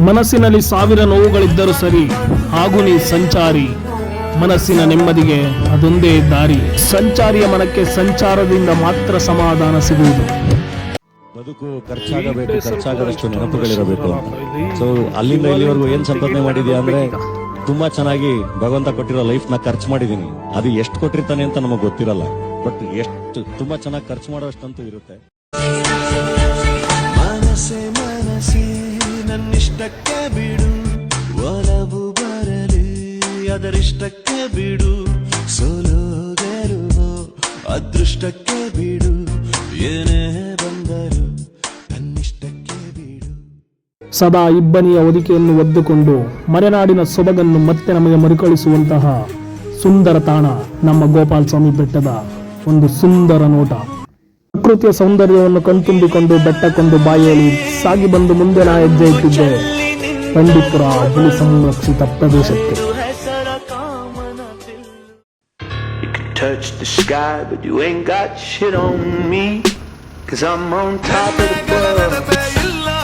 ಮನಸ್ಸಿನಲ್ಲಿ ಸಾವಿರ ನೋವುಗಳಿದ್ದರೂ ಸರಿ, ಹಾಗೂ ನೀ ಸಂಚಾರಿ. ಮನಸ್ಸಿನ ನೆಮ್ಮದಿಗೆ ಅದೊಂದೇ ದಾರಿ. ಸಂಚಾರಿಯ ಮನಕ್ಕೆ ಸಂಚಾರದಿಂದ ಮಾತ್ರ ಸಮಾಧಾನ ಸಿಗುವುದು. ಬದುಕು ಖರ್ಚಾಗದಷ್ಟು ನೆನಪುಗಳಿರಬೇಕು. ಸೊ ಅಲ್ಲಿಂದ ಇಲ್ಲಿವರೆಗೂ ಏನ್ ಸಂಪಾದನೆ ಮಾಡಿದ್ಯಾ ಅಂದ್ರೆ ತುಂಬಾ ಚೆನ್ನಾಗಿ ಭಗವಂತ ಕೊಟ್ಟಿರೋ ಲೈಫ್ ನ ಖರ್ಚು ಮಾಡಿದೀನಿ. ಅದು ಎಷ್ಟು ಕೊಟ್ಟಿರ್ತಾನೆ ಅಂತ ನಮಗ್ ಗೊತ್ತಿರಲ್ಲ, ಬಟ್ ಎಷ್ಟು ತುಂಬಾ ಚೆನ್ನಾಗಿ ಖರ್ಚು ಮಾಡೋಷ್ಟಂತೂ ಇರುತ್ತೆ. ಮನಸೆ ನನ್ನಿಷ್ಟಕ್ಕೆ ಬಿಡು, ಒಲವು ಬರಲಿ ಅದರಿಷ್ಟಕ್ಕೆ ಬಿಡು, ಸೋಲೋ ಗೆಲುವೋ ಅದೃಷ್ಟಕ್ಕೆ ಬಿಡು, ಏನೇ ಬಂದರು ತನ್ನಿಷ್ಟಕ್ಕೆ ಬಿಡು. ಸದಾ ಇಬ್ಬನಿಯ ಹೊದಿಕೆಯನ್ನು ಒದ್ದುಕೊಂಡು ಮಲೆನಾಡಿನ ಸೊಬಗನ್ನು ಮತ್ತೆ ನಮಗೆ ಮರುಕಳಿಸುವಂತಹ ಸುಂದರ ತಾಣ ನಮ್ಮ ಗೋಪಾಲ ಸ್ವಾಮಿ ಬೆಟ್ಟದ ಒಂದು ಸುಂದರ ನೋಟ. ಪ್ರಕೃತಿಯ ಸೌಂದರ್ಯವನ್ನು ಕಣ್ತುಂಬಿಕೊಂಡು ಬೆಟ್ಟಕ್ಕೊಂದು ಬಾಯಿಯಲ್ಲಿ ಸಾಗಿ ಬಂದು ಮುಂದೆ ನಾ ಹೆಜ್ಜೆ ಇಟ್ಟಿದ್ದೆ ಬಂಡೀಪುರ ಹುಲಿ ಸಂರಕ್ಷಿತ ಪ್ರದೇಶಕ್ಕೆ. Touch the sky, but you ain't got shit on me, 'cause I'm on top of the world.